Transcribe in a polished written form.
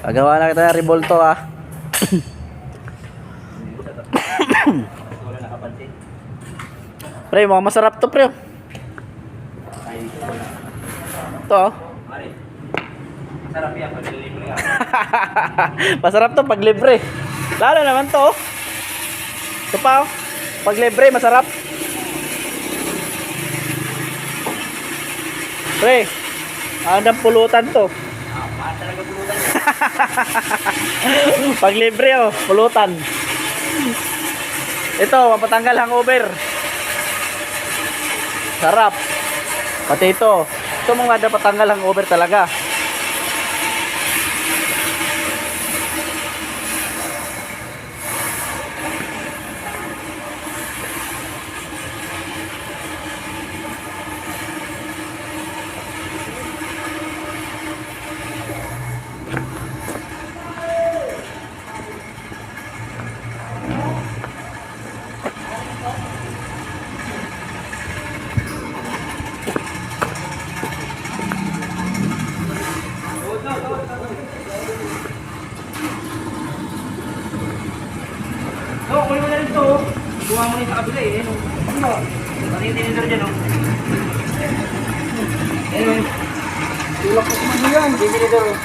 Pagawa na kita ng revolto ah. Pre, mga masarap to pre. Ito oh. Masarap yan pag libre ka. Masarap to pag libre. Lalo naman to oh. Ito pa oh. Pag libre masarap. Pre, andang pulutan to. Talaga pulutan yan. Pag libre oh, pulutan. Ito, mapatanggal hangover. Sarap. Pati ito. Ito mga napatanggal hangover talaga. So, kunin mo na rin ito. Kuha mo na yung sa kabila eh. Ano? Ano yung tinidor dyan oh? Ayun. Tulak ko kumano yan. Tinidor oh.